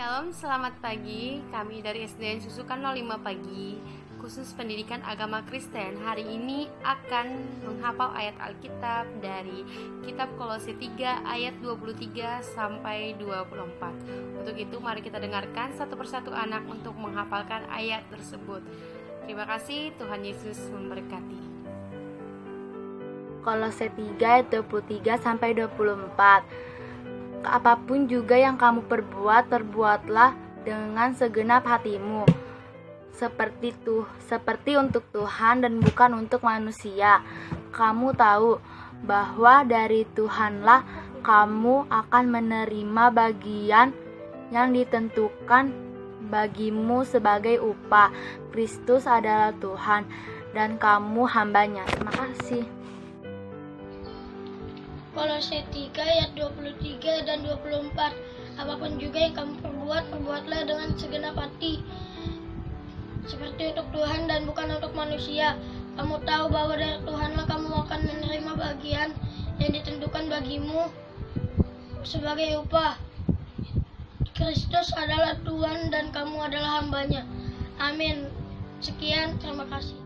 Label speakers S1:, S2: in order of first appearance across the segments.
S1: Shalom, selamat pagi. Kami dari SDN Susukan 05 Pagi, khusus pendidikan agama Kristen, hari ini akan menghafal ayat Alkitab dari kitab Kolose 3 ayat 23 sampai 24. Untuk itu mari kita dengarkan satu persatu anak untuk menghafalkan ayat tersebut. Terima kasih, Tuhan Yesus memberkati.
S2: Kolose 3 ayat 23 sampai 24. Apapun juga yang kamu perbuat, perbuatlah dengan segenap hatimu, seperti untuk Tuhan dan bukan untuk manusia. Kamu tahu bahwa dari Tuhanlah kamu akan menerima bagian yang ditentukan bagimu sebagai upah. Kristus adalah Tuhan dan kamu hambanya. Terima kasih.
S3: Kolose 3 ayat 23 dan 24. Apapun juga yang kamu perbuat, perbuatlah dengan segenap hati, seperti untuk Tuhan dan bukan untuk manusia. Kamu tahu bahwa dari Tuhanlah kamu akan menerima bagian yang ditentukan bagimu sebagai upah. Kristus adalah Tuhan dan kamu adalah hambanya. Amin. Sekian, terima kasih.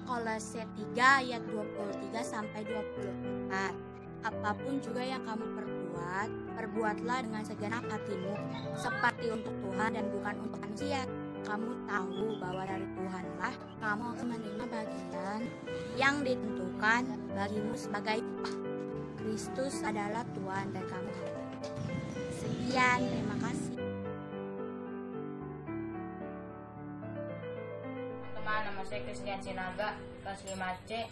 S4: Kolose 3 ayat 23 sampai 24. Apapun juga yang kamu perbuat, perbuatlah dengan segenap hatimu, seperti untuk Tuhan dan bukan untuk manusia. Kamu tahu bahwa dari Tuhanlah kamu akan menerima bagian yang ditentukan bagimu sebagai upah. Kristus adalah Tuhan dan kamu hamba. Sekian, terima kasih.
S5: Teman-teman, nama saya Christian Sinaga, kelas 5C,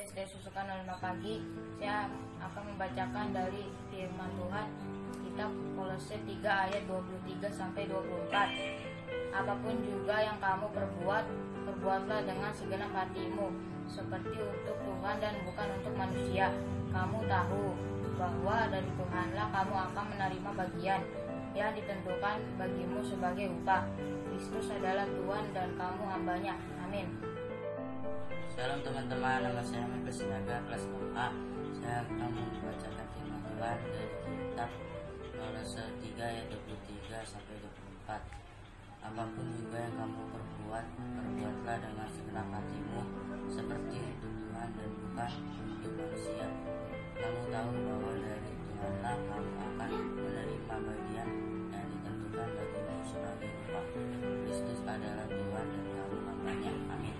S5: SD Susukan 05 Pagi. Saya akan membacakan dari firman Tuhan, kitab Kolose 3 ayat 23 sampai 24. Apapun juga yang kamu perbuat, perbuatlah dengan segenap hatimu, seperti untuk Tuhan dan bukan untuk manusia. Kamu tahu bahwa dari Tuhanlah kamu akan menerima bagian yang ditentukan bagimu sebagai upah. Kristus adalah Tuhan dan kamu hambanya. Amin.
S6: Shalom teman-teman, nama saya Michael Sinaga, kelas 6A. Saya akan membacakan firman Tuhan dari kitab Kolose 3 ayat 23 sampai 24. Apapun juga yang kamu perbuat, perbuatlah dengan segenap hatimu, seperti untuk Tuhan dan bukan untuk manusia. Kamu tahu bahwa dari Tuhanlah kamu akan menerima bagian yang ditentukan bagimu sebagai upah. Kristus adalah Tuhan dan kamu hambanya. Amin.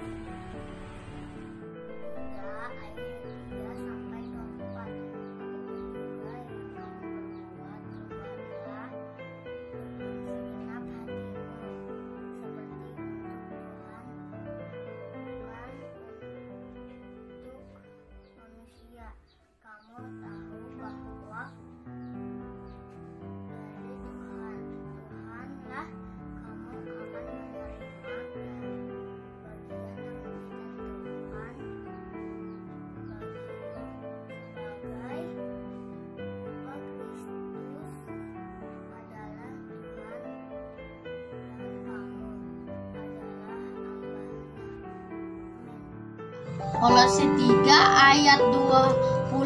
S3: Kolose 3 ayat 23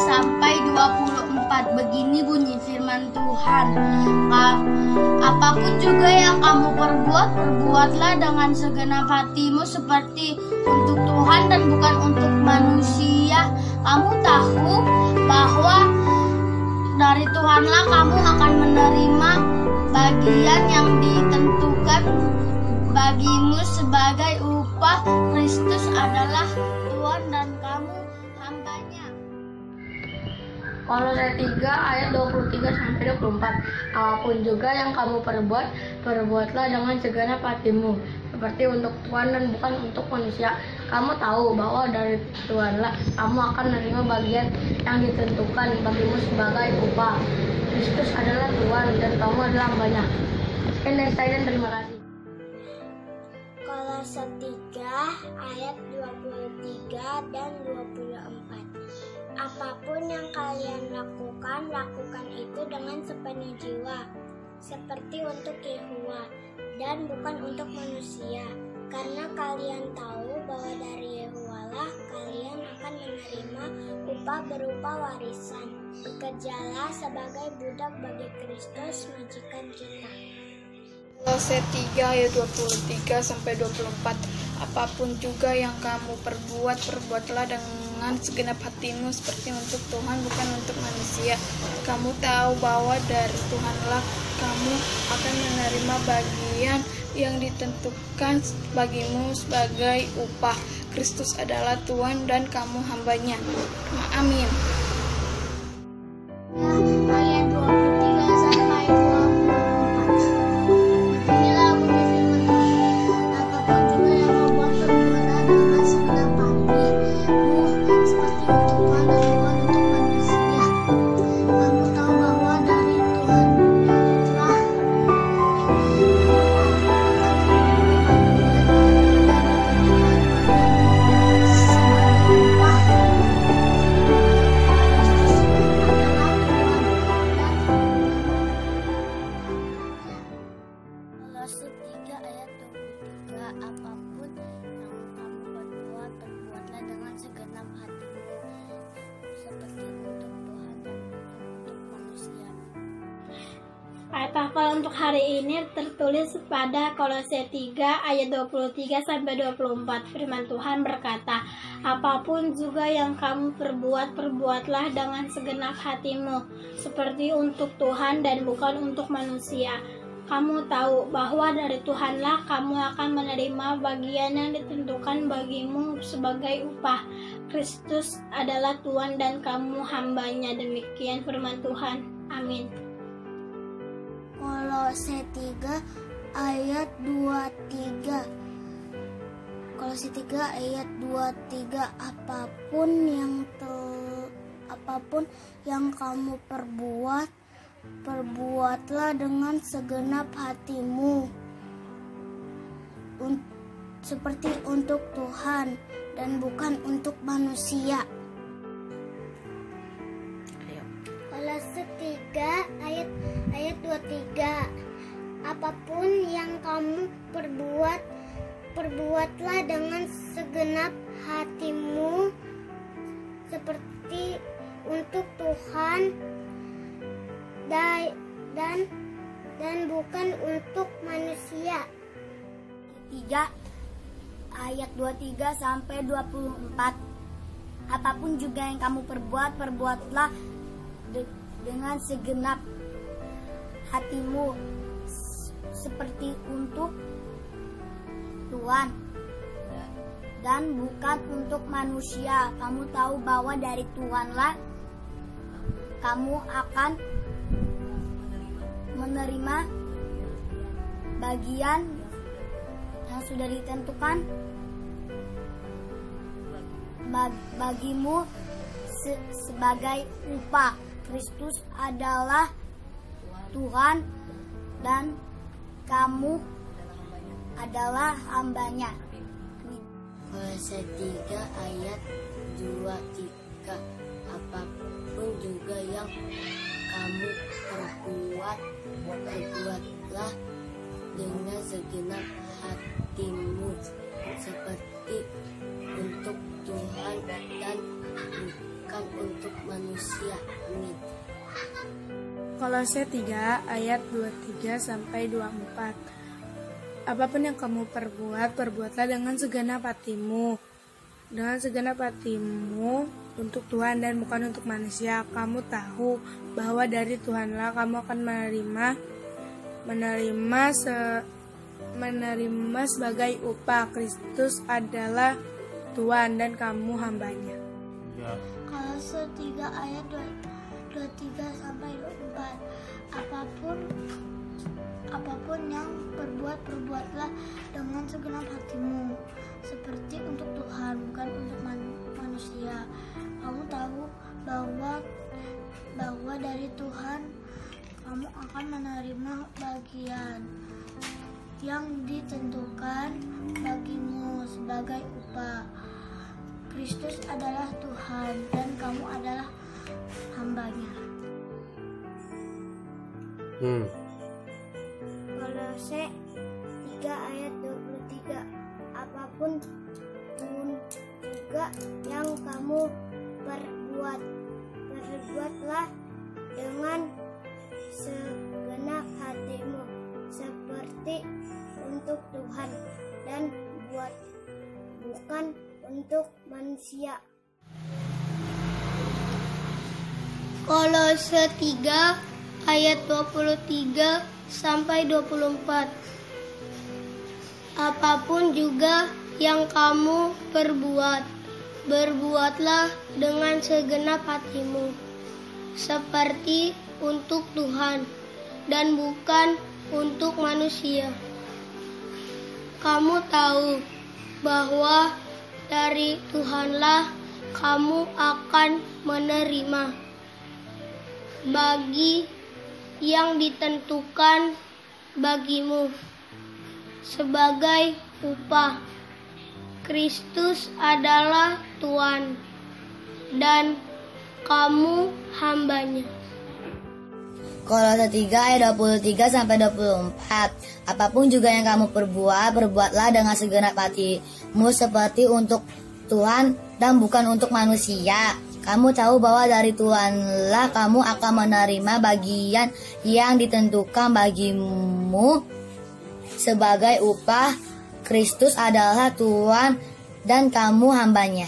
S3: sampai 24. Begini bunyi firman Tuhan. Apapun juga yang kamu perbuat, perbuatlah dengan segenap hatimu, seperti untuk Tuhan dan bukan untuk manusia. Kamu tahu bahwa dari Tuhanlah kamu akan menerima bagian yang ditentukan bagimu sebagai upah. Kristus adalah Tuhan dan kamu hambanya.
S1: Kolose 3 ayat 23 sampai 24. Apapun juga yang kamu perbuat, perbuatlah dengan segenap hatimu, seperti untuk Tuhan dan bukan untuk manusia. Kamu tahu bahwa dari Tuhanlah kamu akan menerima bagian yang ditentukan bagimu sebagai upah. Kristus adalah Tuhan dan kamu adalah hambanya. Sekian dari saya dan terima kasih.
S3: Kolose 3 ayat 23 dan 24. Apapun yang kalian lakukan, lakukan itu dengan sepenuh jiwa, seperti untuk Yehuwa dan bukan untuk manusia, karena kalian tahu
S7: bahwa dari Yehuwalah kalian akan menerima upah berupa warisan. Bekerjalah sebagai budak bagi Kristus majikan kita.
S8: Kolose 3 ayat 23 sampai 24. Apapun juga yang kamu perbuat, perbuatlah dengan segenap hatimu seperti untuk Tuhan, bukan untuk manusia. Kamu tahu bahwa dari Tuhanlah kamu akan menerima bagian yang ditentukan bagimu sebagai upah. Kristus adalah Tuhan dan kamu hambanya. Amin.
S7: Ayat 23 sampai 24. Inilah bunyi firman Tuhan. Apapun juga yang kau buat, perbuatlah dengan segenap hatimu, seperti untuk Tuhan dan bukan untuk manusia. Kamu tahu bahwa dari Tuhanlah Kolose 3 ayat 23. Apapun yang kamu perbuat, perbuatlah dengan segenap hatimu, seperti untuk Tuhan dan bukan untuk manusia. Ayat hafal untuk hari ini tertulis pada Kolose 3 ayat 23 sampai 24. Firman Tuhan berkata, apapun juga yang kamu perbuat, perbuatlah dengan segenap hatimu, seperti untuk Tuhan dan bukan untuk manusia. Kamu tahu bahwa dari Tuhanlah kamu akan menerima bagian yang ditentukan bagimu sebagai upah. Kristus adalah Tuhan dan kamu hambanya. Demikian firman Tuhan. Amin. Kolose 3 ayat 23. Kolose 3 ayat 23. Apapun yang kamu perbuat, perbuatlah dengan segenap hatimu, seperti untuk Tuhan dan bukan untuk manusia. Kolose 3 ayat 23. Apapun yang kamu perbuat, perbuatlah dengan segenap hatimu, seperti untuk Tuhan dan bukan untuk manusia.
S4: 3 ayat 23 sampai 24. Apapun juga yang kamu perbuat, perbuatlah dengan segenap hatimu, seperti untuk Tuhan dan bukan untuk manusia. Kamu tahu bahwa dari Tuhanlah kamu akan menerima bagian yang sudah ditentukan bagimu sebagai upah. Kristus adalah Tuhan dan kamu adalah hambanya.
S7: Kolose 3 ayat 23. Apapun juga yang kamu perbuat, perbuatlah dengan segenap hatimu, seperti untuk Tuhan dan bukan untuk manusia. Amin.
S8: Kolose 3 ayat 23 sampai 24. Apapun yang kamu perbuat, perbuatlah dengan segenap hatimu. Dengan segenap hatimu untuk Tuhan dan bukan untuk manusia. Kamu tahu bahwa dari Tuhanlah kamu akan menerima sebagai upah. Kristus adalah Tuhan dan kamu hambanya.
S7: Kolose 3 ayat 23 sampai 24. Apapun yang perbuatlah dengan segenap hatimu, seperti untuk Tuhan, bukan untuk manusia. Kamu tahu bahwa dari Tuhan kamu akan menerima bagian yang ditentukan bagimu sebagai upah. Kristus adalah Tuhan dan kamu adalah hambanya. Kolose 3 ayat 23. Apapun apapun juga yang kamu perbuat, perbuatlah dengan segenap hatimu seperti untuk Tuhan dan bukan untuk manusia.
S3: Kolose 3 ayat 23 sampai 24. Apapun juga yang kamu perbuat, berbuatlah dengan segenap hatimu, seperti untuk Tuhan dan bukan untuk manusia. Kamu tahu bahwa dari Tuhanlah kamu akan menerima bagi yang ditentukan bagimu sebagai upah. Kristus adalah Tuhan dan kamu hambanya.
S4: Kolose 3 ayat 23 sampai 24. Apapun juga yang kamu perbuat, berbuatlah dengan segenap hatimu seperti untuk Tuhan dan bukan untuk manusia. Kamu tahu bahwa dari Tuhanlah kamu akan menerima bagian yang ditentukan bagimu sebagai upah. Kristus adalah Tuhan dan kamu hambanya.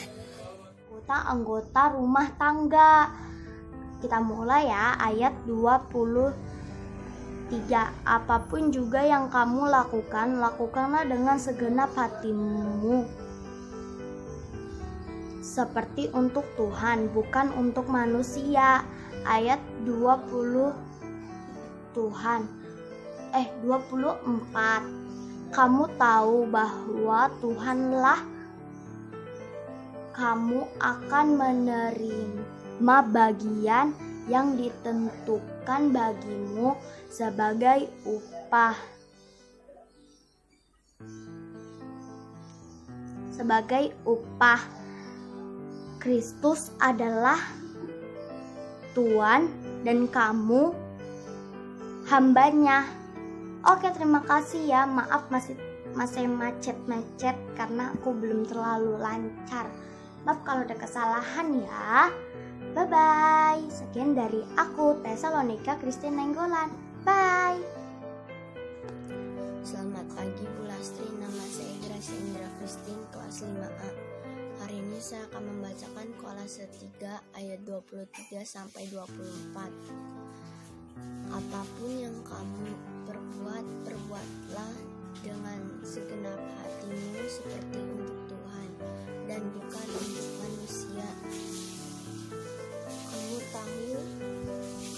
S2: Anggota rumah tangga. Kita mulai ya, ayat 23. Apapun juga yang kamu lakukan, lakukanlah dengan segenap hatimu seperti untuk Tuhan, bukan untuk manusia. Ayat 24. Kamu tahu bahwa Tuhanlah kamu akan menerima bagian yang ditentukan bagimu sebagai upah. Kristus adalah Tuhan dan kamu hambanya. Oke, terima kasih ya. Maaf masih macet-macet karena aku belum terlalu lancar. Maaf kalau ada kesalahan ya. Bye-bye. Sekian dari aku, Tesalonika Christine Nenggolan. Bye.
S9: Selamat pagi Bu Lastri, nama saya Gracia Indra Christine, kelas 5A. Hari ini saya akan membacakan Kolose 3 ayat 23 sampai 24. Apapun yang kamu perbuat, perbuatlah dengan segenap hatimu seperti untuk Tuhan dan bukan untuk manusia. Kamu tahu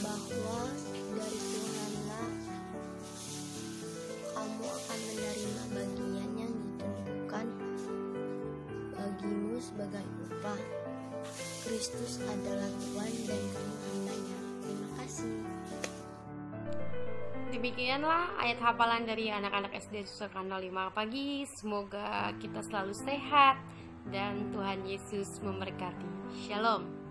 S9: bahwa dari Tuhanlah kamu akan menerima bagian yang ditentukan bagimu sebagai upah. Kristus adalah Tuhan dan kamu hambanya. Terima kasih.
S1: Demikianlah ayat hafalan dari anak-anak SD Susukan 05 pagi. Semoga kita selalu sehat dan Tuhan Yesus memberkati. Shalom.